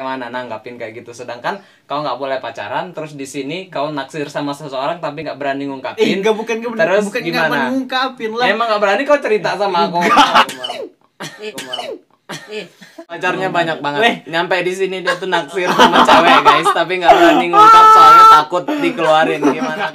Gimana nanggapin kayak gitu? Sedangkan kau nggak boleh pacaran, terus di sini kau naksir sama seseorang tapi nggak berani ngungkapin. Terus gimana? ngungkapin lah. Emang nggak berani kau cerita sama aku? Pacarnya banyak banget. Nyampe di sini dia tuh naksir sama cewek guys, tapi nggak berani ngungkap soalnya takut dikeluarin. Gimana?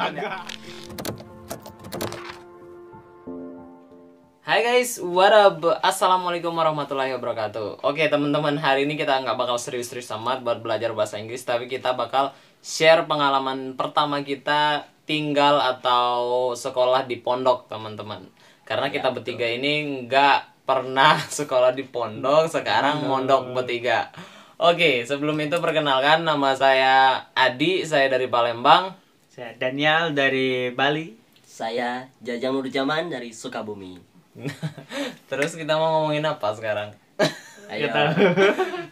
Hai guys, what up? Assalamualaikum warahmatullahi wabarakatuh. Oke teman-teman, hari ini kita nggak bakal serius-serius amat buat belajar bahasa Inggris, tapi kita bakal share pengalaman pertama kita tinggal atau sekolah di pondok teman-teman. Karena kita bertiga ini nggak pernah sekolah di pondok, sekarang mondok bertiga. Oke, sebelum itu perkenalkan, nama saya Adi, saya dari Palembang. Saya Daniel dari Bali. Saya Jajang Nurjaman dari Sukabumi. Terus kita mau ngomongin apa sekarang? Ayo.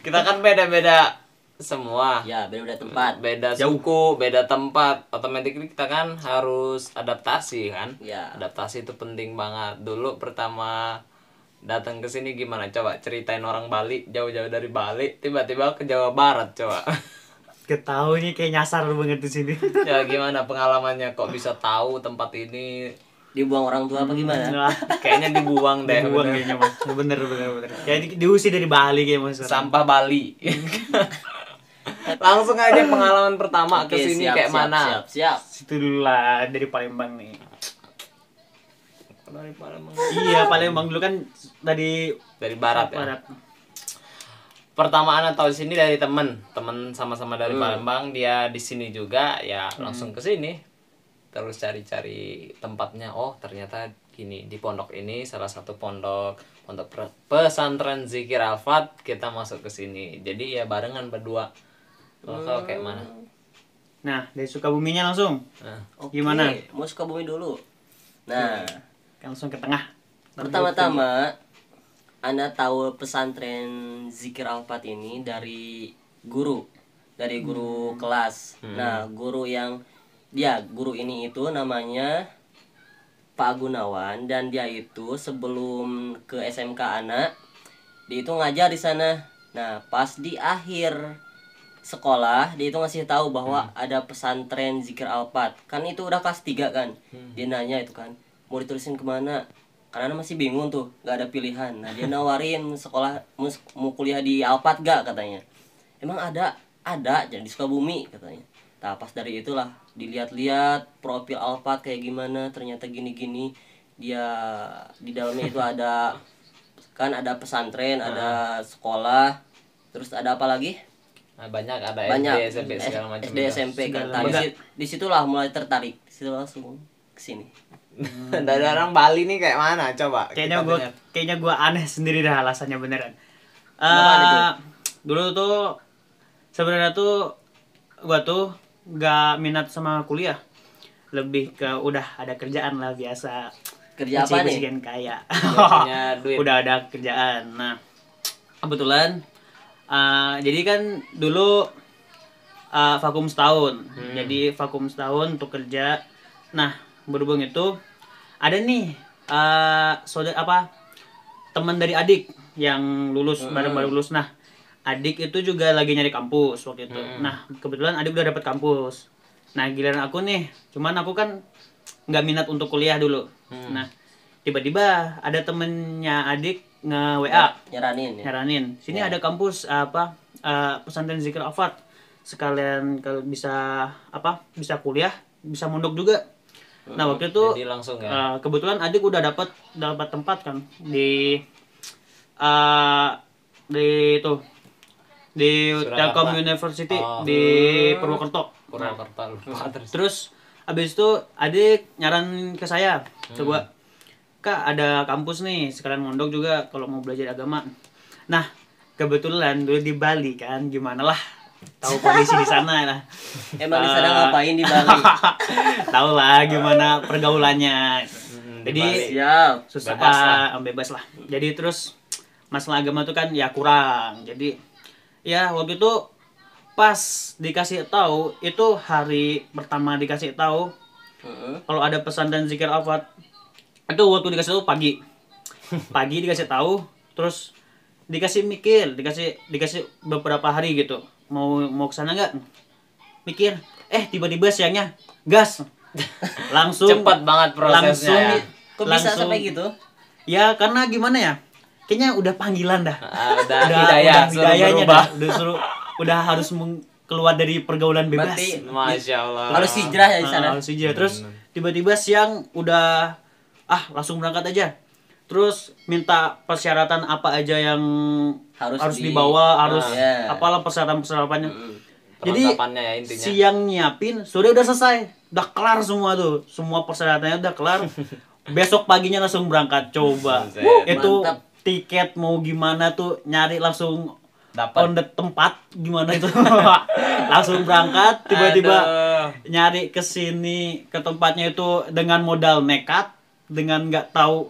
Kita kan beda-beda semua. Ya, beda tempat. Beda suku, beda tempat. Otomatis kita kan harus adaptasi kan? Ya. Adaptasi itu penting banget. Dulu pertama datang ke sini gimana? Coba ceritain orang Bali, jauh-jauh dari Bali, tiba-tiba ke Jawa Barat, coba. Ketahu nih kayak nyasar banget di sini. Ya gimana pengalamannya, kok bisa tahu tempat ini? Dibuang orang tua apa gimana? Kayaknya dibuang deh. Dibuang kayaknya mas. Bener. Kayak diusir dari Bali kayak mas. Sampah Bali. Langsung aja pengalaman pertama ke sini kayak mana? Siap. Situ dulu lah, dari Palembang nih. Dari Palembang. Iya, Palembang dulu kan dari barat ya. Pertamaan atau sini dari temen sama-sama dari Palembang, dia di sini juga ya, langsung ke sini. Terus cari-cari tempatnya, oh ternyata gini, di pondok ini salah satu pondok pesantren Zikir Al-Fat, kita masuk ke sini. Jadi ya barengan berdua. Kalau kayak mana? Nah, dari Sukabuminya langsung. Oke, Gimana? mau Sukabumi dulu. Nah, Langsung ke tengah. pertama-tama Anda tahu pesantren Zikir Al-Fat ini dari guru kelas. Nah, guru ini itu namanya Pak Gunawan, dan dia itu sebelum ke SMK anak, dia itu ngajar di sana. Nah, pas di akhir sekolah, dia itu ngasih tahu bahwa ada pesantren Zikir Al-Fat. Kan itu udah kelas 3 kan. Dia nanya itu kan, mau ditulisin kemana? Karena anak masih bingung tuh, nggak ada pilihan. Nah, dia nawarin sekolah, mau kuliah di Al-Fat gak katanya. Emang ada jadi di Sukabumi katanya. Nah, pas dari itulah dilihat-lihat profil Al-Fat kayak gimana, ternyata gini-gini. Dia di dalamnya itu ada pesantren, ada sekolah, terus ada apa lagi? Nah, banyak Banyak SD, SMP segala macam. SD, SMP kan. Nah, disitulah mulai tertarik. Disitu langsung kesini. Dari orang Bali nih kayak mana? Coba. Kayaknya gua aneh sendiri dah alasannya beneran. Dulu tuh sebenarnya tuh gua tuh nggak minat sama kuliah, lebih ke udah ada kerjaan lah biasa. Kerja apa nih? Kaya. Punya duit. Udah ada kerjaan. Nah, kebetulan jadi kan dulu vakum setahun. Jadi vakum setahun untuk kerja. Nah, berhubung itu ada nih teman dari adik yang lulus baru lulus. Nah, adik itu juga lagi nyari kampus waktu itu. Nah, kebetulan adik udah dapet kampus. Nah, giliran aku nih, cuman aku kan nggak minat untuk kuliah dulu. Nah, tiba-tiba ada temennya adik nge-WA nyaranin. Sini ada kampus pesantren Zikir Al-Fat. Sekalian kalau bisa kuliah, bisa mondok juga. Nah, waktu itu jadi langsung ya. Kebetulan adik udah dapat tempat kan di Telkom University di Purwokerto. Terus abis itu adik nyaran ke saya, coba Kak ada kampus nih, sekalian mondok juga kalau mau belajar agama. Nah, kebetulan dulu di Bali kan, gimana lah, tahu kondisi di sana lah. Emang di sana ngapain di Bali? Tahu lah gimana pergaulannya. Jadi susah, bebas lah. Jadi terus masalah agama tuh kan ya kurang. Jadi ya waktu itu pas dikasih tahu, itu hari pertama dikasih tahu kalau ada pesantren Zikir Al-Fat, itu waktu dikasih tahu pagi dikasih tahu, terus dikasih mikir, dikasih beberapa hari gitu. Mau ke sana nggak? Mikir. Tiba-tiba siangnya gas. Langsung Cepat banget prosesnya ya. Kok bisa langsung- sampai gitu? Ya karena gimana ya? Kayaknya udah panggilan dah. Udah hidayah, suruh hidayahnya berubah. dah. Udah harus keluar dari pergaulan bebas. Berarti Masya Allah. harus hijrah ya di sana. Harus hijrah. Terus tiba-tiba siang udah langsung berangkat aja. Terus minta persyaratan apa aja yang harus dibawa, harus ya. apalah persyaratan-persyaratannya. Jadi Perlengkapannya ya intinya. siang nyiapin, sore udah selesai. Udah kelar semua tuh. Semua persyaratannya udah kelar. Besok paginya langsung berangkat coba. Buset. Itu Mantap. tiket mau gimana tuh nyari langsung Dapat. on the tempat gimana itu. Langsung berangkat tiba-tiba Aduh. nyari ke sini ke tempatnya itu dengan modal nekat, dengan nggak tahu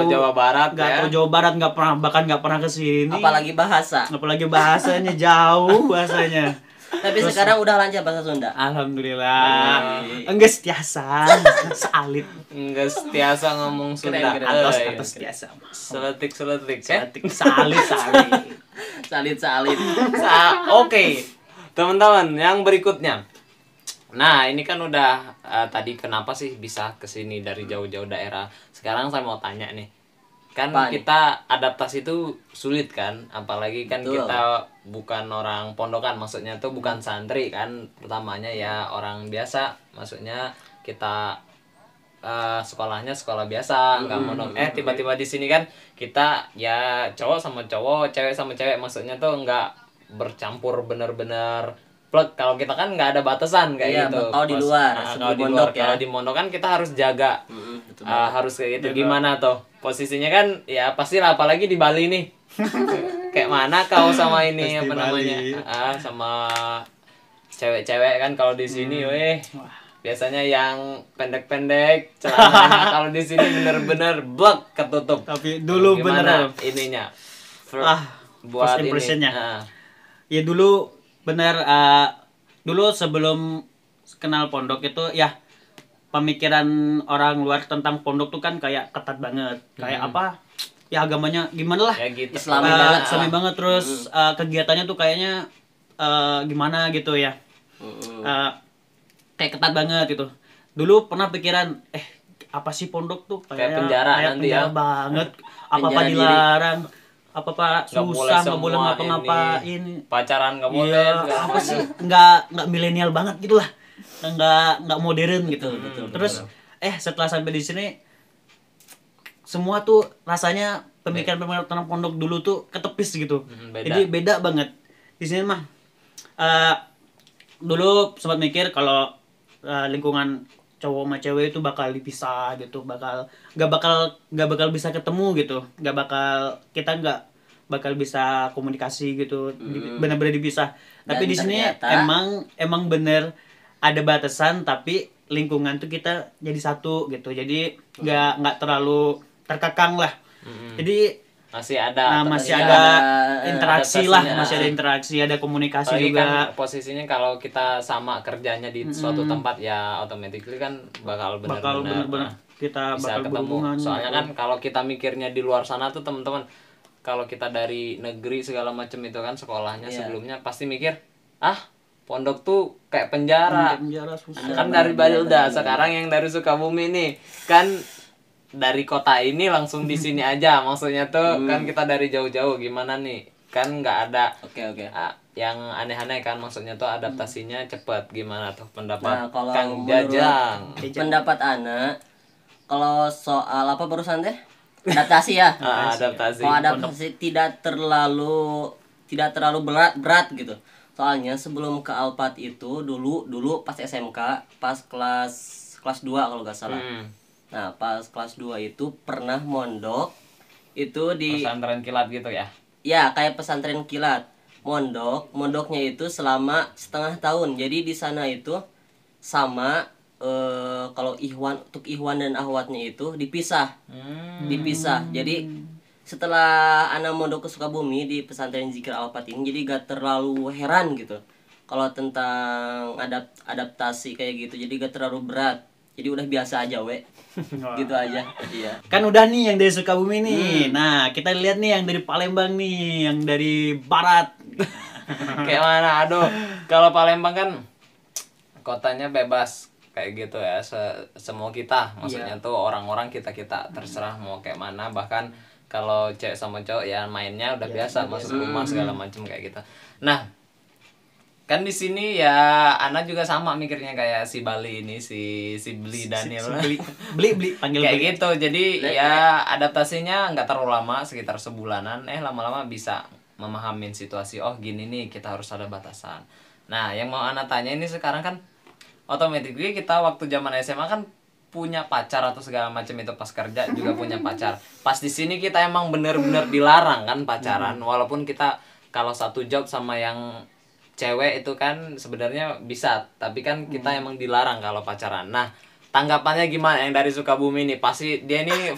Jawa Barat nggak ya. tahu Jawa Barat, bahkan nggak pernah ke sini, Apalagi bahasa. apalagi bahasanya jauh bahasanya. Tapi sekarang udah lancar bahasa Sunda. Alhamdulillah. Enggak setiasa, salit. Enggak setiasa ngomong Sunda. Keren. Atas tiasa. Seletik-seletik ya. Salit. Salit. Oke. Teman-teman, yang berikutnya. Nah, ini kan udah tadi kenapa sih bisa ke sini dari jauh-jauh daerah. Sekarang saya mau tanya nih. Kan Apa nih? kita adaptasi itu sulit kan, apalagi kan Betul. kita bukan orang pondokan, maksudnya tuh bukan santri kan, pertamanya ya orang biasa, maksudnya kita sekolahnya sekolah biasa, nggak mondok. Tiba-tiba di sini kan kita ya cowok sama cowok, cewek sama cewek, maksudnya tuh nggak bercampur bener-bener plek. Kalau kita kan nggak ada batasan kayak Iya, gitu. kalau di luar, Kalau sebelum di luar, mondok ya. kalau di mondok kan kita harus jaga. Betul. Harus kayak gitu. Gimana tuh posisinya kan ya pastilah, apalagi di Bali nih. Kayak mana kau sama ini Pasti apa namanya Bali. sama cewek-cewek kan kalau di sini weh biasanya yang pendek-pendek celananya. Kalau di sini bener-bener blok ketutup. Tapi dulu Gimana bener. ininya first buat impression-nya. ini Ya dulu bener, dulu sebelum kenal pondok itu ya pemikiran orang luar tentang pondok tuh kan kayak ketat banget. Kayak apa? Ya agamanya gimana lah. ya gitu. Islami banget. Islami banget, terus kegiatannya tuh kayaknya gimana gitu ya. Kayak ketat banget gitu. Dulu pernah pikiran apa sih pondok tuh Kayak penjara nanti ya. penjara banget. Apa-apa Penjara diri. dilarang, apa-apa Nggak boleh susah, nggak boleh semua ngapa-ngapain. Pacaran nggak boleh. Iya, segala apa macam. sih? Nggak milenial banget gitu lah. Nggak modern gitu. Terus setelah sampai di sini semua tuh rasanya pemikiran-pemikiran tentang pondok dulu tuh ketepis gitu. Beda. Jadi beda banget. Di sini mah dulu sempat mikir kalau lingkungan cowok sama cewek itu bakal dipisah gitu, nggak bakal bisa ketemu gitu, kita nggak bakal bisa komunikasi gitu, benar-benar dipisah. Tapi Dan di sini ternyata- emang bener ada batasan, tapi lingkungan tuh kita jadi satu gitu, jadi nggak terlalu terkekang lah. Jadi Masih ada masih ada ada interaksi lah, adaptasinya. masih ada interaksi, ada komunikasi Apalagi juga. kan posisinya kalau kita sama kerjanya di suatu tempat ya automatically kan bakal Bakal benar-benar bener-bener kita bisa bakal ketemu. berhubungan. Soalnya kan kalau kita mikirnya di luar sana tuh teman-teman, kalau kita dari negeri segala macam itu kan sekolahnya sebelumnya pasti mikir pondok tuh kayak penjara. penjara susah. Kan dari Bali udah, sekarang yang dari Sukabumi nih kan dari kota ini langsung di sini aja, maksudnya tuh kan kita dari jauh-jauh gimana nih, kan nggak ada Oke. yang aneh-aneh kan, maksudnya tuh adaptasinya cepet. Gimana tuh pendapat Nah, kalau Kang menurut Jajang? pendapat Ana, kalau soal apa barusan teh? Adaptasi ya. Adaptasi. Kalau adaptasi tidak terlalu berat gitu. Soalnya sebelum ke Alphard itu dulu pas SMK, pas kelas 2 kalau nggak salah. Nah, pas kelas 2 itu pernah mondok itu di Pesantren kilat gitu ya. ya kayak pesantren kilat. Mondoknya itu selama setengah tahun. Jadi di sana itu sama kalau untuk Ikhwan dan Ahwatnya itu dipisah. Jadi setelah anak mondok ke Sukabumi di pesantren Zikir Alphard ini, jadi gak terlalu heran gitu kalau tentang adaptasi kayak gitu, jadi gak terlalu berat. Jadi udah biasa aja, we. Gitu aja. Iya. Kan udah nih yang dari Sukabumi nih. Nah, kita lihat nih yang dari Palembang nih, yang dari barat. Kayak mana? Aduh, kalau Palembang kan kotanya bebas kayak gitu ya. Semua kita, maksudnya tuh orang-orang kita terserah mau kayak mana. Bahkan kalau cewek sama cowok ya mainnya udah biasa masuk rumah segala macam kayak gitu. Nah, kan di sini ya Ana juga sama mikirnya kayak si Bali ini si Bli Daniel. Beli panggil Kayak Bli. gitu. Jadi ya adaptasinya nggak terlalu lama, sekitar sebulanan. Lama-lama bisa memahamin situasi. Oh gini nih, kita harus ada batasan. Nah, yang mau Ana tanya ini sekarang kan otomatis kita waktu zaman SMA kan punya pacar atau segala macam itu, pas kerja juga punya pacar. Pas di sini kita emang bener-bener dilarang kan pacaran. Walaupun kita kalau satu job sama yang cewek itu kan sebenarnya bisa, tapi kan kita emang dilarang kalau pacaran. Nah, tanggapannya gimana yang dari Sukabumi nih? Pasti dia ini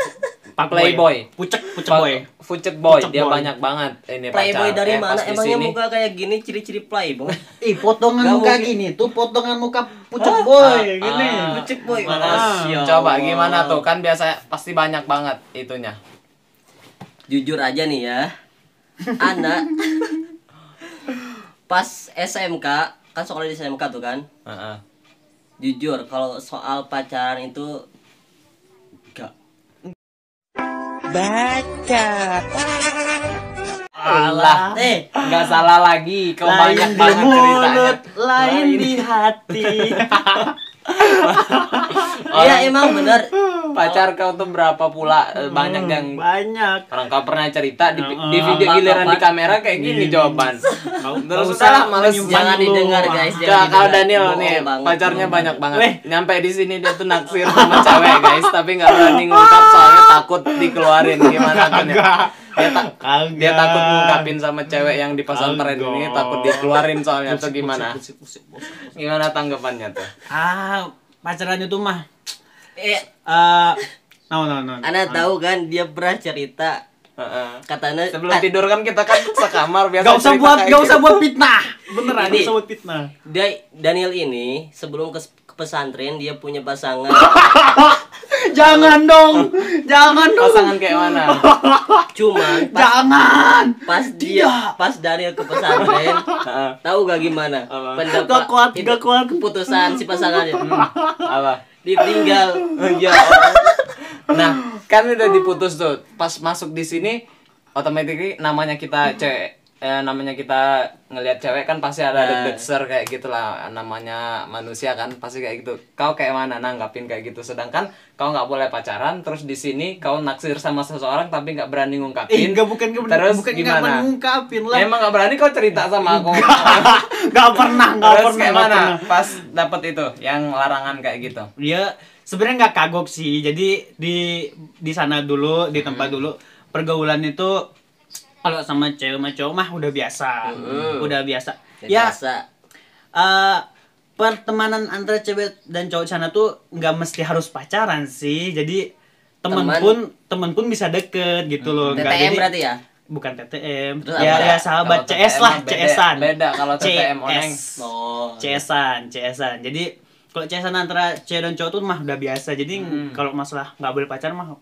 playboy, Pucek boy. Pucek boy. Dia boy. banyak banget ini Playboy pacar. dari mana? Pas di Emangnya sini, muka kayak gini ciri-ciri playboy? Potongan Gak muka mungkin. gini tuh, potongan muka pucek boy gini. Pucek boy. mana? Coba gimana tuh? Kan biasa pasti banyak banget itunya. Jujur aja nih ya. Ana pas SMK, kan sekolah di SMK tuh kan. Heeh. Jujur kalau soal pacaran itu gak. Allah, nggak salah lagi. Kau Lain banyak di banget ceritanya. mulut, lain di hati. Iya emang bener. Pacar kau tuh berapa pula? Banyak yang Banyak. orang kau pernah cerita di video Apa, giliran apa? di kamera kayak gini jawaban. Terus Nggak udah lah, males. menyimpan Jangan dulu. didengar guys. Nah, jangan kalau didengar. Daniel Bohong nih banget, pacarnya bohong banyak banget. Weh. Nyampe di sini dia tuh naksir sama cewek guys, tapi nggak berani ngungkap soalnya takut dikeluarin. Gimana tuh nih? Dia takut ngungkapin sama cewek yang di pesantren ini, takut dikeluarin soalnya tuh gimana? Gimana tanggapannya tuh? Pacaran itu mah Eh, no. Ana tahu kan dia pernah cerita Heeh. katanya Sebelum tidur kan kita kan sekamar biasa. Gak usah cerita buat, kayak gak gitu. usah buat fitnah. Beneran, Ini. gak usah buat fitnah. Daniel ini sebelum ke pesantren dia punya pasangan. Jangan dong, jangan dong. Pasangan kayak mana? Cuman Jangan. pas Daniel ke pesantren, Heeh. tahu gak gimana? Gak kuat, gak kuat. Keputusan si pasangannya. Apa? Ditinggal. Ya Allah. Nah, kan udah diputus tuh. Pas masuk di sini otomatis namanya kita cewek, namanya kita ngelihat cewek kan pasti ada deg-deg kayak gitulah, namanya manusia kan pasti kayak gitu. Kau kayak mana nanggapin kayak gitu? Sedangkan kau nggak boleh pacaran, terus di sini kau naksir sama seseorang tapi nggak berani ngungkapin. Bukan Terus bukan gimana? ngungkapin lah. Emang nggak berani kau cerita sama aku? Gak pernah, Terus kayak mana? Pas dapet itu yang larangan kayak gitu. Dia sebenarnya nggak kagok sih. Jadi di sana dulu, di tempat dulu pergaulan itu kalau sama cewek sama cowok mah udah biasa. Udah biasa. Ya, Biasa. pertemanan antara cewek dan cowok sana tuh nggak mesti harus pacaran sih. Jadi temen pun bisa deket gitu loh. Nggak, TTM jadi- berarti ya? bukan TTM. Terus Ya apa? ya sahabat Kalau CS TTM lah, beda. CS-an. Beda kalau TTM oneng. Oh. CS-an. Jadi kalau CS-an antara cewek dan cowok tuh mah udah biasa. Jadi kalau masalah nggak boleh pacaran mah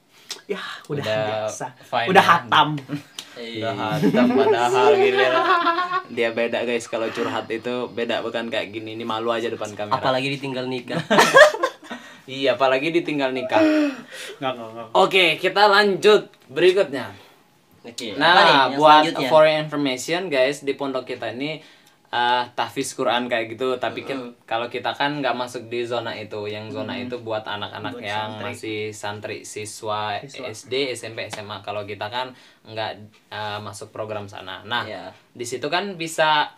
ya udah biasa. fine Udah ya. hatam. Udah hatam padahal gila. Dia beda guys, kalau curhat itu beda, bukan kayak gini. Ini malu aja depan kamera. Apalagi ditinggal nikah. Iya, apalagi ditinggal nikah. Nggak. Oke, kita lanjut berikutnya. Oke. apa nih Nah, yang buat selanjutnya? for your information guys, di pondok kita ini tahfiz Quran kayak gitu, tapi kalau kita kan nggak masuk di zona itu. Yang zona itu buat anak-anak yang masih santri, siswa SD, SMP, SMA. Kalau kita kan nggak masuk program sana. Nah, Iya. di situ kan bisa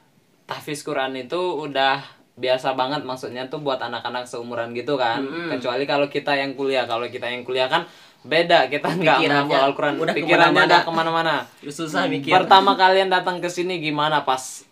tahfiz Quran itu udah biasa banget, maksudnya tuh buat anak-anak seumuran gitu kan. Kecuali kalau kita yang kuliah. Kalau kita yang kuliah kan beda, kita nggak Pikirannya menghafal Al-Quran. udah Pikirannya kemana-mana. udah kemana-mana. Susah mikir. Pertama kalian datang ke sini gimana pas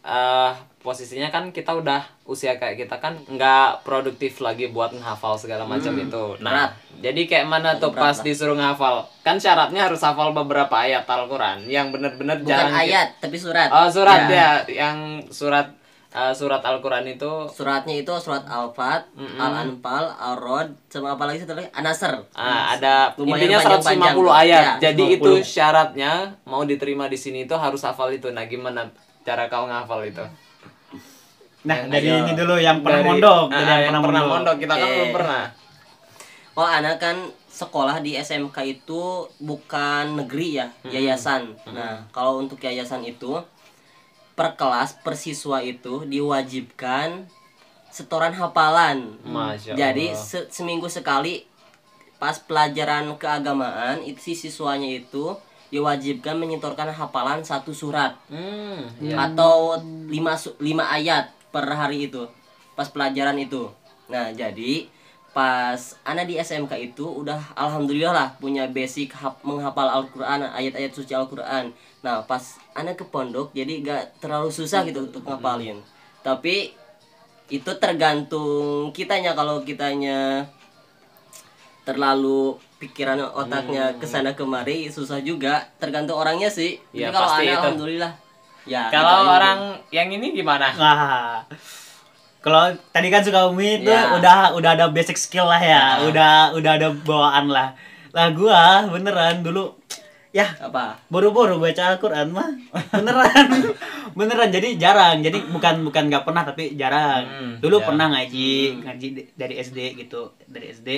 posisinya kan kita udah usia kayak kita kan nggak produktif lagi buat menghafal segala macam itu. Nah, berat. jadi kayak mana tuh berat pas lah. disuruh ngehafal? Kan syaratnya harus hafal beberapa ayat Al-Quran yang bener-bener Bukan jarang ayat, tapi surat. Oh, surat Ya. ya, yang surat surat Al-Qur'an itu Suratnya itu surat Al-Fat, Al-Anfal, Ar-Rod, sama apa lagi satu lagi? An-Nasr. ada Lumayan intinya panjang-panjang 150 tuh. ayat. Ya, Jadi 150. itu syaratnya mau diterima di sini itu harus hafal itu. Nah, gimana cara kau ngafal itu? Nah, Yang dari ayo. ini dulu yang pernah Dari- mondok, Ah, dari yang pernah mondok. Kita kan Oke. belum pernah. Oh, anak kan sekolah di SMK itu bukan negeri ya, yayasan. Nah, kalau untuk yayasan itu per kelas per siswa itu diwajibkan setoran hafalan. Masya Jadi Allah. seminggu sekali pas pelajaran keagamaan itu si siswanya itu diwajibkan menyetorkan hafalan satu surat Ya. atau 5 ayat per hari itu pas pelajaran itu. Nah, jadi pas anak di SMK itu udah alhamdulillah lah punya basic menghafal Al-Qur'an, ayat-ayat suci Al-Qur'an. Nah, pas anak ke pondok jadi gak terlalu susah gitu untuk ngapalin. Tapi itu tergantung kitanya, kalau kitanya terlalu pikiran otaknya kesana kemari susah juga, tergantung orangnya sih. Ya, Tapi kalau pasti anak itu. alhamdulillah. Ya, Kalau gitu aja. orang yang ini gimana? Nah, kalau tadi kan Sukawumi itu Ya. udah ada basic skill lah ya, udah ada bawaan lah. Lah gua beneran dulu ya Apa? boro-boro baca Al-Qur'an mah. Beneran. Beneran jadi jarang. Jadi bukan nggak pernah tapi jarang. Dulu jarang. pernah ngaji dari SD gitu. Dari SD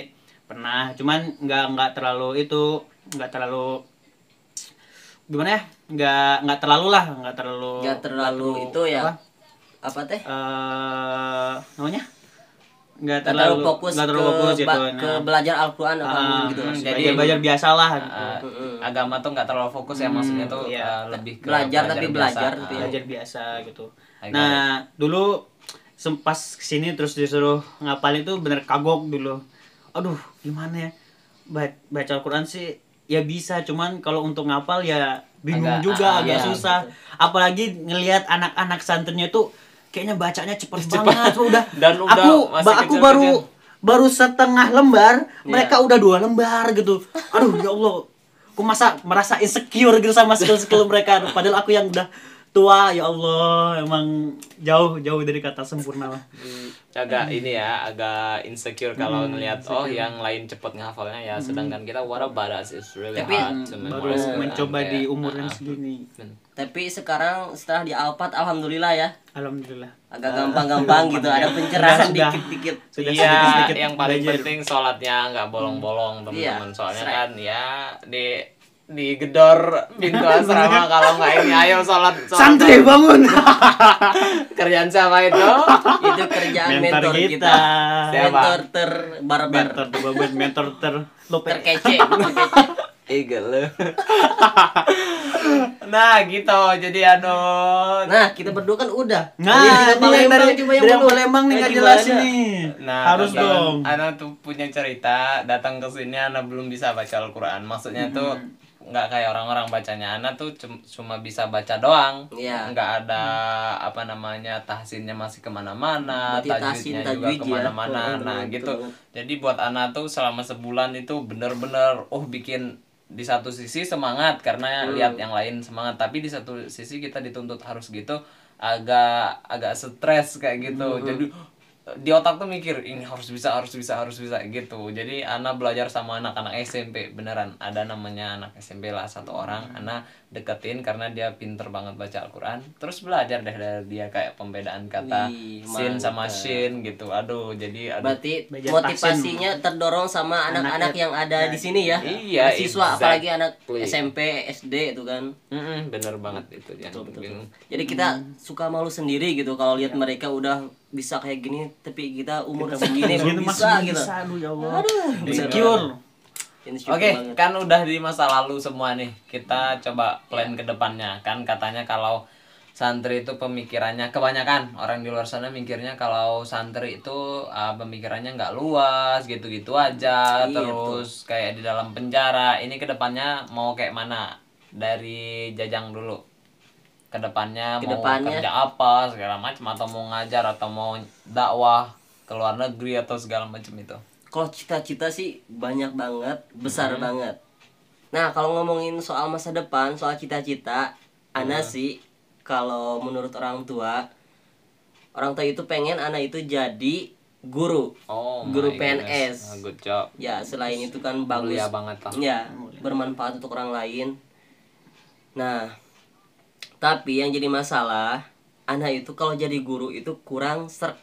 pernah. Cuman nggak terlalu itu, nggak terlalu gimana ya? Nggak terlalu lah, nggak terlalu Itu ya. apa? Apa teh? Namanya nggak Nggak terlalu fokus nggak terlalu fokus gitu. ke belajar Al-Qur'an apa gitu. jadi- belajar biasa lah Agama tuh nggak terlalu fokus ya, maksudnya tuh iya. lebih ke Belajar tapi biasa. belajar tapi belajar biasa gitu. Agak- Nah dulu pas kesini terus disuruh ngapal itu bener kagok dulu. Aduh gimana ya, baca Al-Quran sih ya bisa, cuman kalau untuk ngapal ya bingung juga, agak iya, susah. Apalagi ngelihat anak-anak santrinya itu kayaknya bacanya cepet banget. Dan udah masih aku kecil-kecil. baru setengah lembar, mereka udah 2 lembar gitu. Aduh ya Allah, aku merasa insecure gitu sama skill mereka. Padahal aku yang udah tua, ya Allah, emang jauh dari kata sempurna lah. Agak ini ya, agak insecure kalau ngelihat yang lain cepet ngehafalnya ya, sedangkan kita what about us is really Tapi hard to Baru memorize Quran, mencoba kayak, di umur yang segini. Tapi sekarang setelah di Al-Fat alhamdulillah ya. Alhamdulillah. Agak gampang-gampang gitu, ada pencerahan Sudah. dikit-dikit. Sudah Iya, sedikit-sedikit yang paling belajar. penting sholatnya nggak bolong-bolong teman-teman. Iya, Soalnya srek. kan ya di gedor pintu asrama kalau nggak ini ayo sholat Santri bangun. kerjaan siapa itu? Itu kerjaan Mentor mentor kita. kita. Siapa? Mentor terbarbar. mentor lupa. Terkece. Eagle. Nah gitu, jadi Nah, kita berdua kan udah. Nah, Dari ini yang dari coba yang yang dulu. Palembang nih Nah, nggak gimana? jelas ini. Nah, Harus dong. Ana tuh punya cerita, datang ke sini Ana belum bisa baca Al-Qur'an. Maksudnya tuh nggak kayak orang-orang bacanya. Ana tuh cuma bisa baca doang. Iya. Nggak ada apa namanya, tahsinnya masih kemana-mana, Berarti tahsin, tajwidnya juga tajwid ya. kemana-mana. Nah Betul. gitu. Jadi buat Ana tuh selama sebulan itu bener-bener bikin di satu sisi semangat karena lihat yang lain semangat, tapi di satu sisi kita dituntut harus gitu, agak stres kayak gitu. Jadi di otak tuh mikir ini harus bisa gitu. Jadi Ana belajar sama anak-anak SMP, beneran ada namanya anak SMP lah satu orang, Ana deketin karena dia pinter banget baca Al-Quran, terus belajar deh dari dia kayak pembedaan kata Wih, sin sama mantap. shin gitu. Aduh, jadi Berarti Belajar motivasinya terdorong sama anak-anak yang ada di sini ya. Iya, Siswa exactly. apalagi anak SMP, SD itu kan. bener banget itu yang bingung. Jadi kita suka malu sendiri gitu kalau lihat mereka udah bisa kayak gini, tapi kita umur segini belum bisa gitu. Aduh ya Allah. Bener. Insecure. Insecure Oke, banget. kan udah di masa lalu semua nih. Kita coba plan ke depannya. Kan katanya kalau santri itu pemikirannya, kebanyakan orang di luar sana mikirnya kalau santri itu pemikirannya nggak luas, gitu-gitu aja. Iya, Terus kayak di dalam penjara. Ini ke depannya mau kayak mana? Dari Jajang dulu. Kedepannya mau Kedepannya. kerja apa segala macam, atau mau ngajar atau mau dakwah ke luar negeri atau segala macam itu. Kalau cita-cita sih banyak banget, besar banget. Nah, kalau ngomongin soal masa depan, soal cita-cita, Ana sih kalau menurut orang tua orang tua itu pengen anak itu jadi guru. Oh, Guru my goodness. PNS. Good job. Ya, selain itu kan bagus. Mulia banget lah. Ya, bermanfaat untuk orang lain. Nah, tapi yang jadi masalah, anak itu kalau jadi guru itu kurang serk.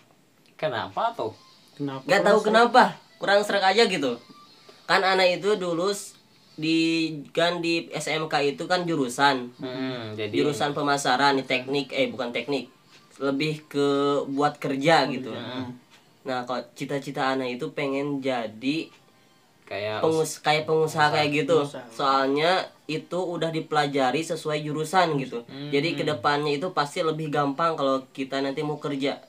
Kenapa tuh? Kenapa? Gak tahu kenapa, kurang serk aja gitu. Kan anak itu dulu di SMK itu kan jurusan. Jadi Jurusan pemasaran, teknik, bukan teknik. Lebih ke buat kerja gitu. Nah, kalau cita-cita anak itu pengen jadi kayak pengusaha kayak gitu. Pengusaha. Soalnya itu udah dipelajari sesuai jurusan gitu. Jadi kedepannya itu pasti lebih gampang kalau kita nanti mau kerja.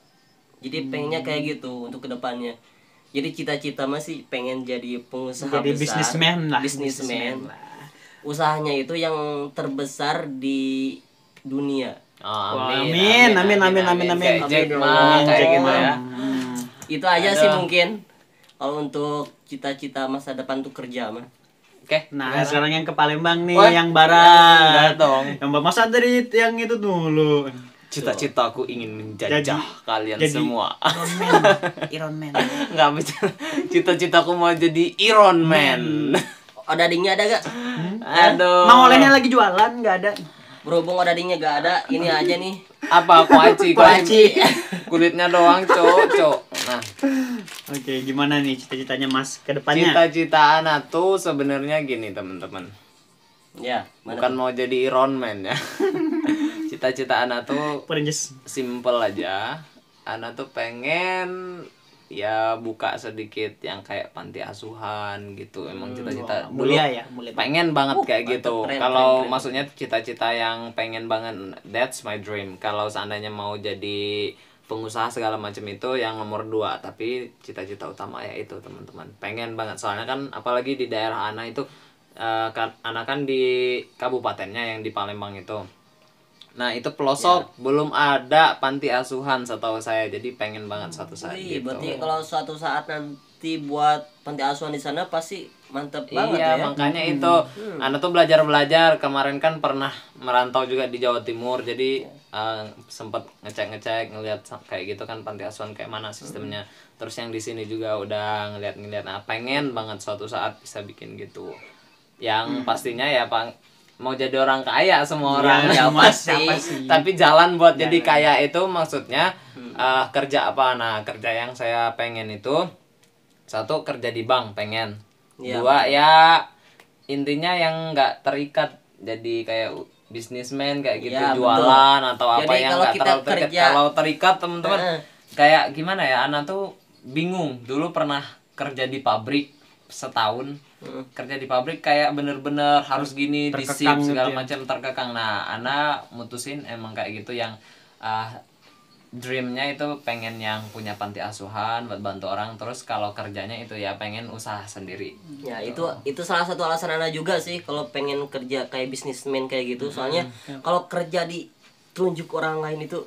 Jadi pengennya kayak gitu untuk kedepannya. Jadi cita-cita masih pengen jadi pengusaha Jadi besar. businessman lah. Businessman. lah. Usahanya itu yang terbesar di dunia. Oh, Wah, amin. Kayak Jack Ma, Amin, kayak Jack gitu Ma. ya. Itu aja Aduh. sih mungkin kalau untuk cita-cita masa depan tuh kerja mah. Oke. Nah, sekarang yang ke Palembang nih, Wah, yang barat. enggak dong. Yang masa dari yang itu dulu. Cita-citaku ingin menjajah Jadi- kalian jadi- semua. Iron Man. Enggak bisa. Cita-citaku mau jadi Iron Man. Odadingnya ada gak? Aduh. Mang olehnya lagi jualan, nggak ada. Berhubung odadingnya gak ada, ini aja nih. Apa kuaci? Kuaci. Kulitnya doang, Cok. Nah, Oke, gimana nih cita-citanya Mas ke depannya? cita-cita anak tuh sebenarnya gini, teman-teman. Ya, Bukan mau jadi Iron Man ya. Cita-cita anak tuh Perenjes. simple aja. Anak tuh pengen ya buka sedikit yang kayak panti asuhan gitu. Emang cita-cita dulu Mulia ya, mulia. pengen banget kayak mantap, gitu. keren, Kalau keren. maksudnya cita-cita yang pengen banget, that's my dream. Kalau seandainya mau jadi pengusaha segala macam itu yang nomor 2, tapi cita-cita utama ya itu, teman-teman. Pengen banget soalnya kan apalagi di daerah Ana itu Ana kan di kabupatennya yang di Palembang itu. Nah, itu pelosok belum ada panti asuhan setahu saya. Jadi pengen banget suatu saat Wih, gitu. berarti kalau suatu saat nanti buat panti asuhan di sana pasti mantep banget Iya, ya. makanya itu. Anda tuh belajar-belajar. Kemarin kan pernah merantau juga di Jawa Timur. Jadi sempat ngecek-ngecek, ngelihat kayak gitu kan panti asuhan kayak mana sistemnya. Terus yang di sini juga udah ngeliat-ngeliat. Nah, pengen banget suatu saat bisa bikin gitu. Yang pastinya ya, Pak, mau jadi orang kaya semua orang. Ya, Mas, pasti. siapa sih? Tapi jalan buat jadi kaya itu maksudnya kerja apa? Nah, kerja yang saya pengen itu, satu, kerja di bank pengen. Iya, 2, ya intinya yang nggak terikat jadi kayak businessman kayak gitu, Iya, jualan atau apa Jadi yang kalau nggak kita terlalu terikat. kerja- Kalau terikat, teman-teman, Heeh. kayak gimana ya? Ana tuh bingung. Dulu pernah kerja di pabrik setahun. Kerja di pabrik kayak bener-bener harus gini, Terkekang disip segala gitu ya. macam, terkekang. Nah, Ana mutusin emang kayak gitu yang dreamnya itu pengen yang punya panti asuhan buat bantu orang. Terus kalau kerjanya itu ya pengen usaha sendiri. Ya, itu salah satu alasan Ana juga sih kalau pengen kerja kayak bisnismen kayak gitu. Soalnya kalau kerja ditunjuk orang lain itu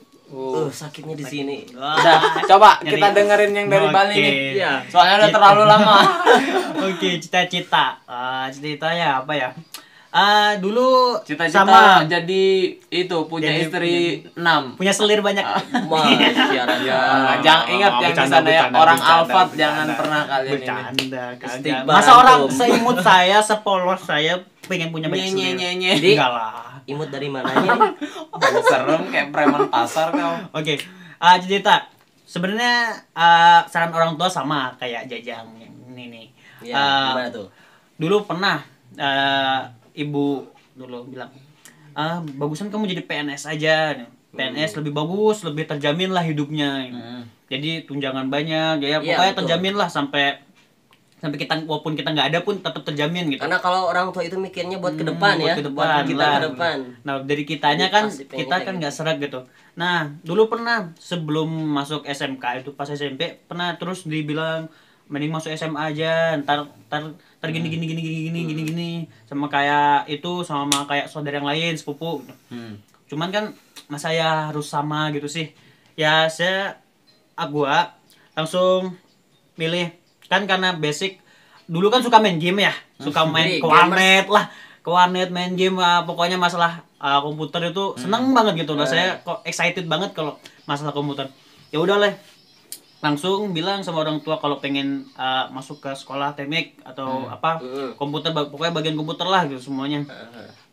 sakitnya di sini. Udah, coba kita dengerin yang dari Oke. Bali nih. Iya. Soalnya udah terlalu lama. Oke, cita-cita. Cita-citanya apa ya? Dulu Cita-cita sama jadi itu punya Jadi- istri 6. punya selir banyak. Masyarakat. Jangan ingat yang di bercanda, sana ya, bercanda, orang bercanda, Alfat bercanda. jangan pernah kalian ini. Bercanda, kagak. Istighfar Masa orang antum. seimut saya, sepolos saya pengen punya banyak Nye, nye, selir? nye, nye. Enggak lah. Imut dari mananya nih? Serem kayak preman pasar kau. Oke, cita-cita. Sebenarnya saran orang tua sama kayak Jajang ini nih. Ya, gimana tuh? Dulu pernah ibu dulu bilang, bagusan kamu jadi PNS aja. PNS lebih bagus, lebih terjamin lah hidupnya. Jadi tunjangan banyak, ya Iya, pokoknya betul. terjamin lah sampai kita walaupun kita nggak ada pun tetap terjamin gitu. Karena kalau orang tua itu mikirnya buat ke depan buat ya, ke buat depan kita lah. ke depan. Nah, dari kitanya kan Pasti pengennya kita kayak kan gitu. nggak seret gitu. Nah, dulu pernah sebelum masuk SMK itu pas SMP pernah terus dibilang mending masuk SMA aja, ntar gini gini sama kayak itu sama kayak saudara yang lain sepupu. Cuman kan mas saya harus sama gitu sih. Ya gua langsung pilih kan karena basic dulu kan suka main game ya, suka main Jadi, ke warnet lah, ke warnet main game, pokoknya masalah komputer itu seneng banget gitu lah. Saya kok excited banget kalau masalah komputer. ya udah lah, langsung bilang sama orang tua kalau pengen masuk ke sekolah teknik atau komputer, pokoknya bagian komputer lah gitu semuanya.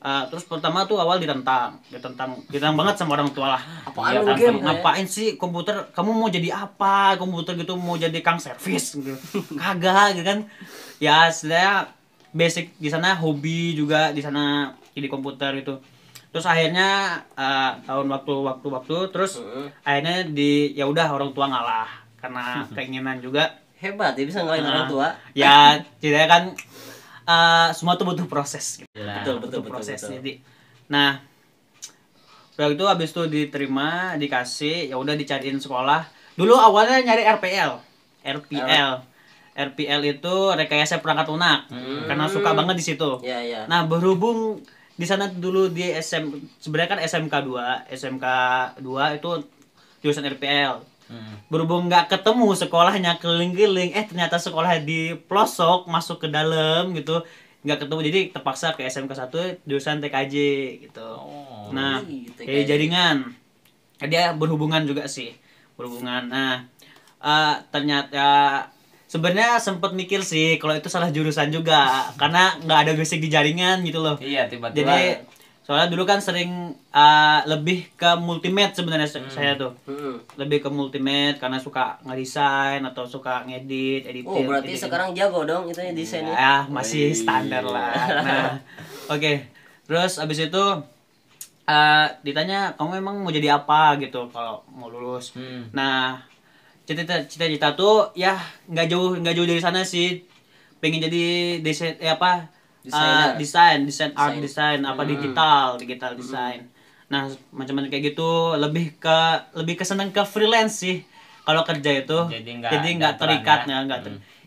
Terus pertama tuh awal ditentang banget sama orang tua lah. Apaan Kan, game, ngapain sih komputer, kamu mau jadi apa komputer gitu, mau jadi kang servis gitu. Kagak gitu kan. Ya sebenarnya basic di sana, hobi juga di sana jadi komputer itu. Terus akhirnya tahun waktu terus akhirnya ya udah orang tua ngalah karena keinginan juga. Hebat ya bisa ngalahin orang tua. Ya tidak kan, semua tuh butuh proses gitu. Betul. Proses. Jadi nah udah itu habis itu diterima, dikasih, ya udah dicariin sekolah. Dulu awalnya nyari RPL itu rekayasa perangkat lunak, karena suka banget di situ. Iya. Nah berhubung di sana dulu di sebenarnya kan SMK 2 itu jurusan RPL. Berhubung nggak ketemu sekolahnya, keliling-keliling, ternyata sekolah di pelosok, masuk ke dalam gitu, nggak ketemu, jadi terpaksa ke SMK 1 jurusan TKJ gitu. Nah kayak jaringan, dia berhubungan juga sih, berhubungan. Nah ternyata sebenarnya sempet mikir sih kalau itu salah jurusan juga, karena nggak ada basic di jaringan gitu loh. Iya, tiba-tiba. Jadi soalnya dulu kan sering lebih ke multimed sebenarnya saya tuh. Lebih ke multimed karena suka ngedesain atau suka ngedit, editing. Oh, berarti sekarang jago dong itu desainnya. Ya, masih standar lah. Nah, oke. Terus abis itu ditanya, kamu emang mau jadi apa gitu kalau mau lulus. Nah, cita-cita tuh ya nggak jauh dari sana sih. Pengen jadi desain desain art design, apa digital design. Nah macam-macam kayak gitu, lebih ke seneng ke freelance sih kalau kerja itu. Jadi nggak terikat ya.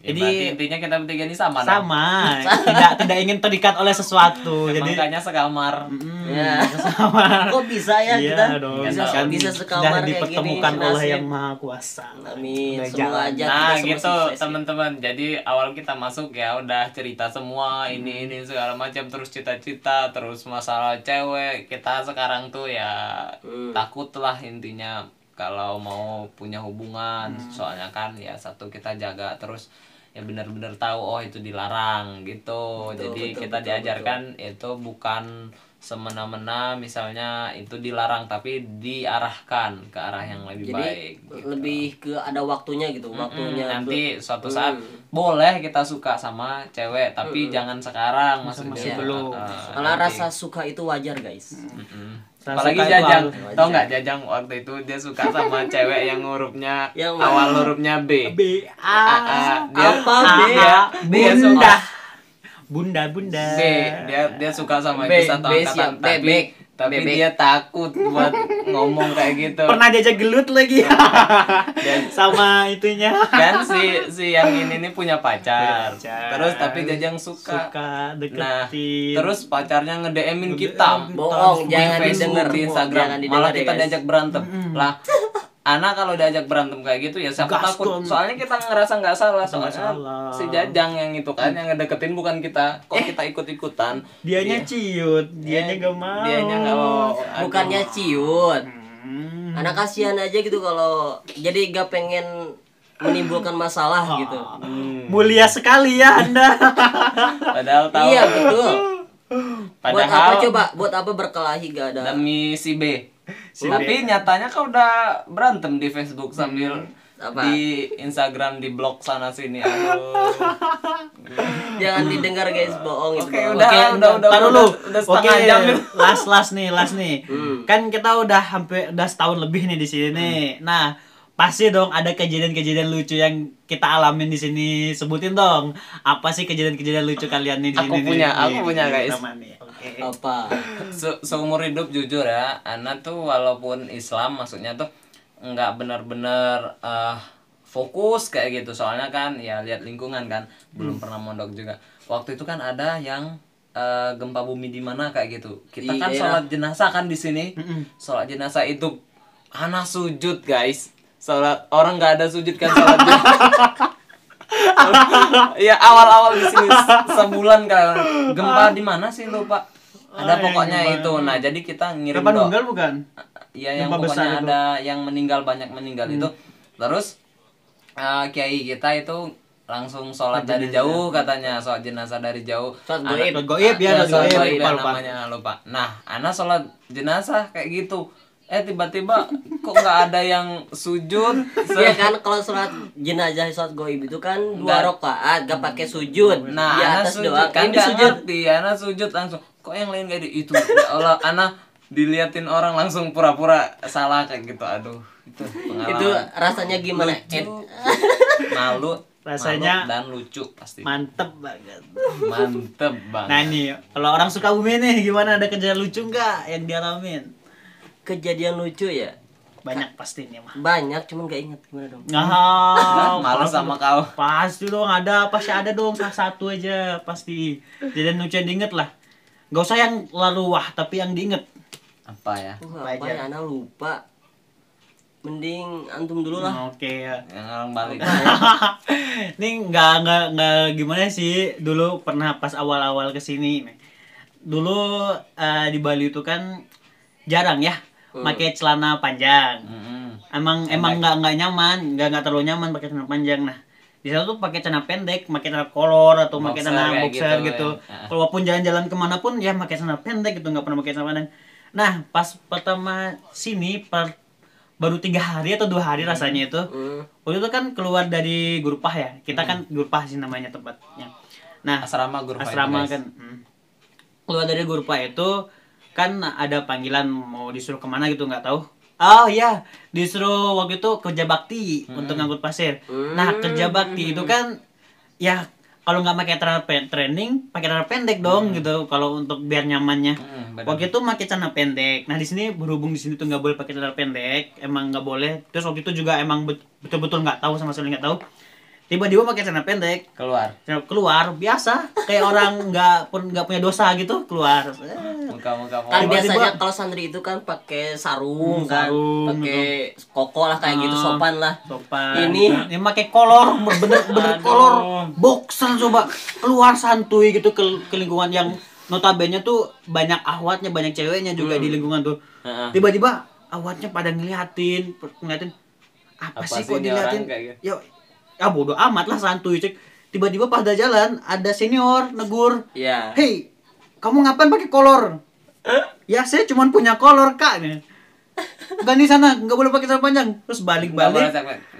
Jadi intinya kita bertiga ini sama tidak ingin terikat oleh sesuatu. Jadi makanya sekamar. Ya. Kok bisa ya kita? Dong, bisa sekamar kayak gini. Dipertemukan oleh Yang Maha Kuasa. Amin. Semoga aja Nah kita gitu semua sukses, teman-teman. Jadi awal kita masuk ya udah cerita semua ini segala macam, terus cita-cita, terus masalah cewek. Kita sekarang tuh ya takut lah intinya kalau mau punya hubungan. Soalnya kan ya satu kita jaga terus ya benar-benar tahu oh itu dilarang gitu. Jadi kita diajarkan itu bukan semena-mena, misalnya itu dilarang, tapi diarahkan ke arah yang lebih baik gitu. Lebih ke ada waktunya gitu, waktunya nanti suatu saat boleh kita suka sama cewek, tapi jangan sekarang, maksudnya belum. Karena rasa suka itu wajar guys. Apalagi Jajang, tau nggak Jajang waktu itu dia suka sama cewek yang hurufnya awal hurufnya B. A. Dia suka Bunda. Dia suka sama itu satu angkatan, tapi dia takut buat ngomong kayak gitu. Pernah diajak gelut lagi. Sama itunya. Kan si yang ini punya pacar. Terus tapi Jajang suka deketin. Terus pacarnya nge-DM-in kita. Bohong, jangan di Facebook, didengar di Instagram. Malah kita diajak berantem. Lah anak kalau diajak berantem kayak gitu ya siapa takut, soalnya kita ngerasa nggak salah, soalnya si Jajang yang itu kan yang ngedeketin bukan kita, kok kita ikut-ikutan. Dianya ciut, dianya nggak mau. Dianya nggak mau. Bukannya ciut. Anak kasihan aja gitu kalau jadi gak pengen menimbulkan masalah gitu. Mulia sekali ya Anda. Padahal tahu. Iya betul. Buat apa Padahal coba? Buat apa berkelahi gak ada? demi si B. Tapi nyatanya kau udah berantem di Facebook sambil di Instagram di blog sana sini. Aduh. Jangan didengar guys, bohong itu. Oke, bohong. udah setengah jam nih. Last nih. Kan kita udah setahun lebih nih di sini nih. Nah, pasti dong ada kejadian-kejadian lucu yang kita alamin di sini. Sebutin dong. Apa sih kejadian-kejadian lucu kalian nih di sini? Aku punya guys. Apa? Seumur hidup jujur ya, Ana tuh walaupun Islam maksudnya tuh nggak benar-benar fokus kayak gitu, soalnya kan ya lihat lingkungan kan, belum pernah mondok juga. Waktu itu kan ada yang gempa bumi di mana kayak gitu. Kita kan sholat jenazah kan di sini. Sholat jenazah itu Ana sujud guys. Sholat orang nggak ada sujud kan sholat jenazah. Ya awal-awal di sini sebulan kan gempa di mana sih lupa. Ada pokoknya itu. Nah, jadi kita ngirim Gempa Nunggal bukan? yang Gempa besar pokoknya itu. ada yang meninggal banyak meninggal itu. Terus kiai kita itu langsung sholat dari jauh katanya, sholat jenazah dari jauh. Sholat Anak- goib. Goib ya, Ya, sholat goib. goib ya Lupa. namanya, lupa. Nah, anak sholat jenazah kayak gitu. Tiba-tiba kok nggak ada yang sujud. Iya kan kalau sholat jenazah sholat goib itu kan 2 rakaat gak pakai sujud. Nah, di anak atas sujud doang kan ini nggak sujud. ngerti, anak sujud langsung. Kok yang lain kayak itu? Ya Allah, anak diliatin orang langsung pura-pura salah kayak gitu. Aduh, itu pengalaman. Itu rasanya gimana? Malu, Rasanya malu dan lucu pasti. Mantep banget. Mantep banget. Nah nih, kalau orang Sukabumi nih gimana, ada kejadian lucu nggak yang dialamin? Kejadian lucu ya Banyak pasti nih mah. banyak, cuman gak ingat gimana dong. Nah, Malu sama kau. pasti dong ada, pasti ada dong salah satu aja pasti. Kejadian lucu yang diinget lah. Gak usah yang lalu wah, tapi yang diinget. Apa ya? Apa ya, anak lupa. Mending antum dulu lah. Oke ya. Yang orang balik. Ini nggak gimana sih, dulu pernah pas awal-awal kesini nih. Dulu di Bali itu kan jarang ya pakai celana panjang. Emang nggak nyaman, nggak terlalu nyaman pakai celana panjang. Nah, di sana tuh pakai celana pendek, pakai celana kolor atau pakai Boxer celana kayak boxer gitu, gitu. ya. Kalaupun jalan-jalan kemana pun ya pakai celana pendek gitu, nggak pernah pakai celana panjang. Nah, pas pertama sini baru 3 hari atau 2 hari rasanya itu. Waktu itu kan keluar dari Gurupah ya. Kita kan Gurupah sih namanya tempatnya. Nah, Asrama guru asrama guys. kan. Keluar dari Gurupah itu kan ada panggilan mau disuruh kemana gitu, nggak tahu. Oh ya, disuruh waktu itu kerja bakti untuk ngangkut pasir. Nah, kerja bakti itu kan ya kalau nggak pakai training, pakai celana pendek dong gitu. Kalau untuk biar nyamannya. Bener. Waktu itu pakai celana pendek. Nah, di sini berhubung di sini tuh nggak boleh pakai celana pendek, emang nggak boleh. Terus waktu itu juga emang betul-betul nggak tahu, sama sekali nggak tahu. Tiba-tiba pakai celana pendek, keluar biasa kayak orang nggak punya dosa gitu, keluar. Muka-muka Kan Tiba-tiba- biasanya kalau santri itu kan pakai sarung kan, sarung, pakai koko lah kayak gitu, sopan lah. Sopan. Ini- pakai kolor, bener-bener kolor boxer, coba keluar santuy gitu ke lingkungan yang notabene tuh banyak ahwatnya, banyak ceweknya juga di lingkungan tuh. Tiba-tiba ahwatnya pada ngeliatin apa sih kok ini diliatin? orang kayak gitu? Ya bodo amat lah, santuy cek. Tiba-tiba pada jalan ada senior negur, Iya. "Hei, kamu ngapain pakai kolor?" "Ya saya cuma punya kolor kak." Ganti sana, nggak boleh pakai celana panjang. Terus Nggak boleh balik-balik,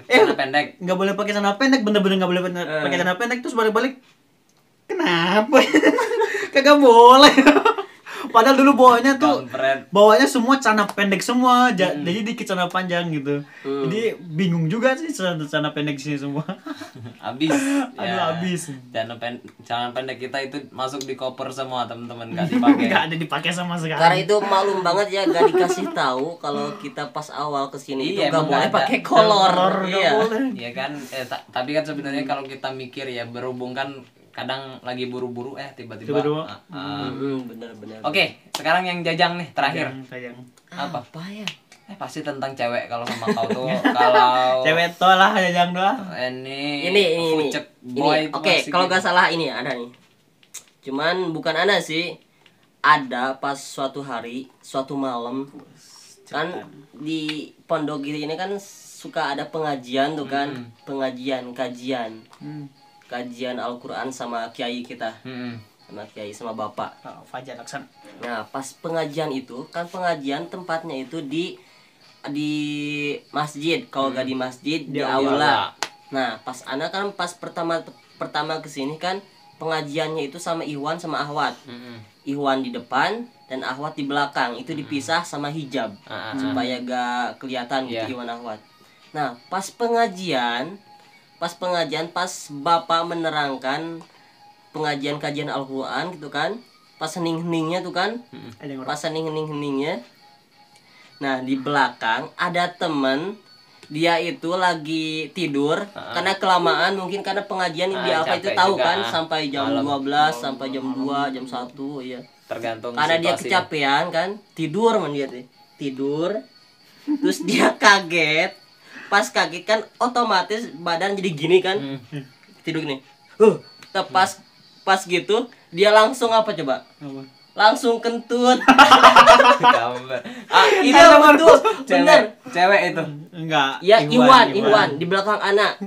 celana pendek. nggak boleh pakai celana pendek, bener-bener nggak boleh pakai celana pendek. Terus balik-balik, kenapa? Kagak boleh. Padahal dulu Kampret. bawahnya semua celana pendek semua, jadi dikit celana panjang gitu. Jadi bingung juga sih celana pendek sini semua. Habis. Aduh, habis. Celana pendek kita itu masuk di koper semua, teman-teman, nggak dipakai. Nggak ada dipakai sama sekali. Karena itu maklum banget ya, gak dikasih tahu kalau kita pas awal kesini Iya, itu gak emang boleh nggak ada. pakai kolor. Nggak Iya. boleh. Iya kan, tapi kan sebenarnya kalau kita mikir ya, berhubung kan kadang lagi buru-buru tiba-tiba. Tiba-tiba. Bener-bener. Oke, sekarang yang jajang nih terakhir. Sayang. Apa? Apa ya? Pasti tentang cewek kalau sama kau tuh. Kalau Cewek to lah, jajang doang. Ini. fucek boy itu Oke, masih kalau gitu. gak salah ini ada nih. Cuman bukan ada sih. Ada pas suatu hari, suatu malam, kan di pondok gini ini kan suka ada pengajian tuh kan, kajian Al-Quran sama kiai kita, sama kiai sama bapak. Fajar Aksan. Nah, pas pengajian itu kan, pengajian tempatnya itu di masjid. Kalau gak di masjid, di aula. Nah, pas anak kan pas pertama kesini kan pengajiannya itu sama Ikhwan sama Ahwat. Ikhwan di depan dan Ahwat di belakang. Itu dipisah sama hijab supaya gak kelihatan gitu Ikhwan Ahwat. Nah, pas pengajian, pas bapak menerangkan pengajian kajian Al-Quran gitu kan, pas hening-heningnya tuh kan, pas hening-heningnya. Nah, di belakang ada temen, dia itu lagi tidur karena kelamaan, mungkin karena pengajian di apa itu capek tahu juga, kan, sampai jam malam. 12 sampai jam 2 jam 1 ya. Tergantung Karena dia situasi. kecapean kan, tidur dia tuh. Tidur. Terus dia kaget. Pas kaget kan otomatis badan jadi gini kan. Tidur gini. Pas gitu dia langsung apa coba? Apa? langsung kentut. Gambar. Ini Betul, bener. Cewek itu. Enggak. Ya Iwan di belakang anak.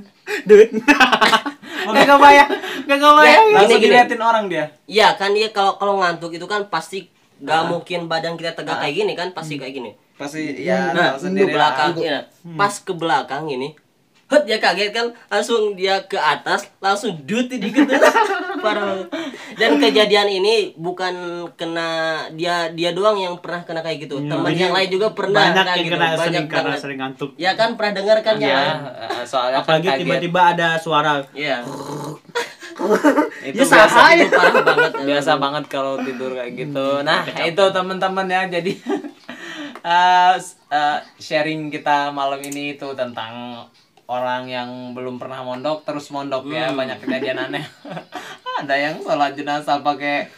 Dut. Gak kebayang. Gak kebayang. Gini, Langsung gini. diliatin orang dia. Iya kan dia kalau ngantuk itu kan pasti gak mungkin badan kita tegak kayak gini kan, pasti kayak gini. Pasti ya Nah, tahu ke sendiri belakang lah. ya. Pas ke belakang ini. Hut, dia kaget kan, langsung dia ke atas, langsung dut dikit. Parah. Dan kejadian ini bukan kena dia doang yang pernah kena kayak gitu. Teman yang lain juga pernah Banyak kayak yang gitu. kena Banyak sering karena banget. sering ngantuk. Ya kan pernah dengar kan ya, ya? soalnya kan Apalagi kaget. tiba-tiba ada suara. Iya. Itu Ya biasa, salah itu parah banget. biasa banget kalau tidur kayak gitu. Nah, itu teman-teman ya. Jadi sharing kita malam ini itu tentang orang yang belum pernah mondok terus mondok ya, banyak kejadian aneh. Ada yang sholat jenazah pakai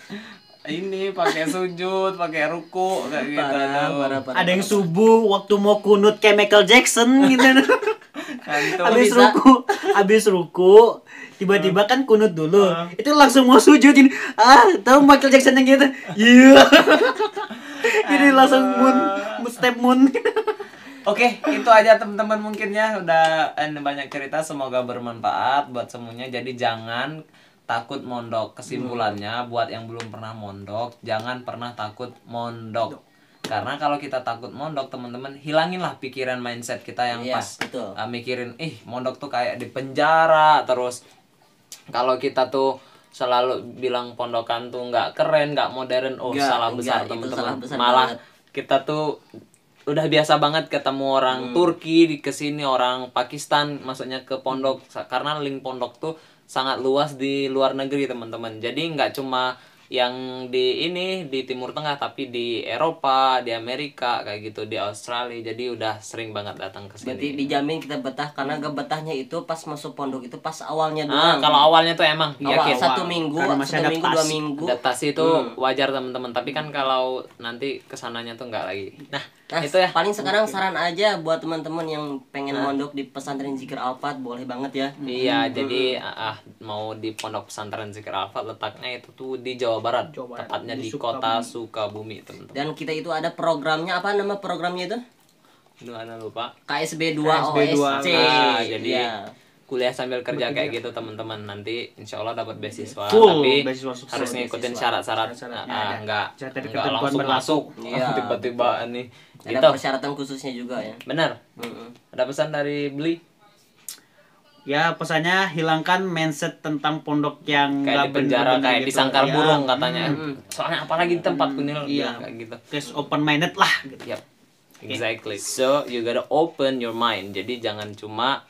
ini, pakai sujud, pakai ruku kayak gitu. Aduh. Ada yang subuh waktu mau kunut kayak Michael Jackson gitu. Kantuk. Habis ruku, tiba-tiba kan kunut dulu. Itu langsung mau sujud ini. Tahu Michael Jackson yang gitu? Iya. Ini langsung step moon. Oke, itu aja teman-teman mungkin ya. Udah banyak cerita, semoga bermanfaat buat semuanya. Jadi jangan takut mondok. Kesimpulannya buat yang belum pernah mondok, jangan pernah takut mondok. Karena kalau kita takut mondok, teman-teman, hilanginlah pikiran mindset kita yang Iya, pas betul. mikirin, mondok tuh kayak di penjara. Terus kalau kita tuh selalu bilang pondokan tuh nggak keren, nggak modern, salah besar itu teman-teman. salah besar Malah banget. kita tuh udah biasa banget ketemu orang Turki di kesini, orang Pakistan masuknya ke pondok, karena link pondok tuh sangat luas di luar negeri teman-teman. Jadi nggak cuma yang di Timur Tengah, tapi di Eropa, di Amerika kayak gitu, di Australia. Jadi udah sering banget datang ke Berarti sini. dijamin kita betah karena gak betahnya itu pas masuk pondok itu pas awalnya Nah, doang. kalau awalnya tuh emang Awal, yakin satu minggu, Karena masih 1 minggu, 2 adaptasi. minggu. adaptasi itu wajar teman-teman, tapi kan kalau nanti kesananya tuh nggak lagi. Nah, Nah, itu ya. paling sekarang saran aja buat teman-teman yang pengen mondok di pesantren Zikir Alfat, boleh banget ya. Iya, jadi mau di pondok pesantren Zikir Alfat, letaknya itu tuh di Jawa Barat, tepatnya di kota Sukabumi, teman-teman. Dan kita itu ada programnya, apa nama programnya itu? Aduh, Ana lupa. KSB 2 KSB 2. OSC. Jadi Iya. kuliah sambil kerja kayak gitu teman-teman, nanti insya Allah dapat beasiswa, Full tapi beasiswa sukses. harus ngikutin syarat-syarat, Syarat-syaratnya nggak Sertifikat nggak langsung berlaku. masuk. Iya. Tiba-tiba nih Ada gitu. persyaratan khususnya juga ya. Benar. Ada pesan dari Beli Ya pesannya hilangkan mindset tentang pondok yang kayak di nggak penjara, bener-bener kayak gitu. di sangkar Ya, burung katanya. Soalnya apalagi di tempat kunil Iya. kayak gitu. Just open minded lah gitu. Yep. Exactly. So you gotta open your mind. Jadi jangan cuma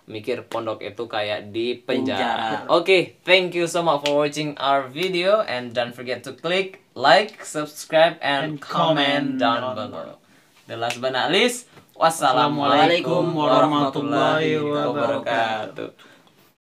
mikir pondok itu kayak di penjara. Okay, thank you so much for watching our video, and don't forget to click like, subscribe, and comment down below. The last but not least, wassalamualaikum warahmatullahi wabarakatuh.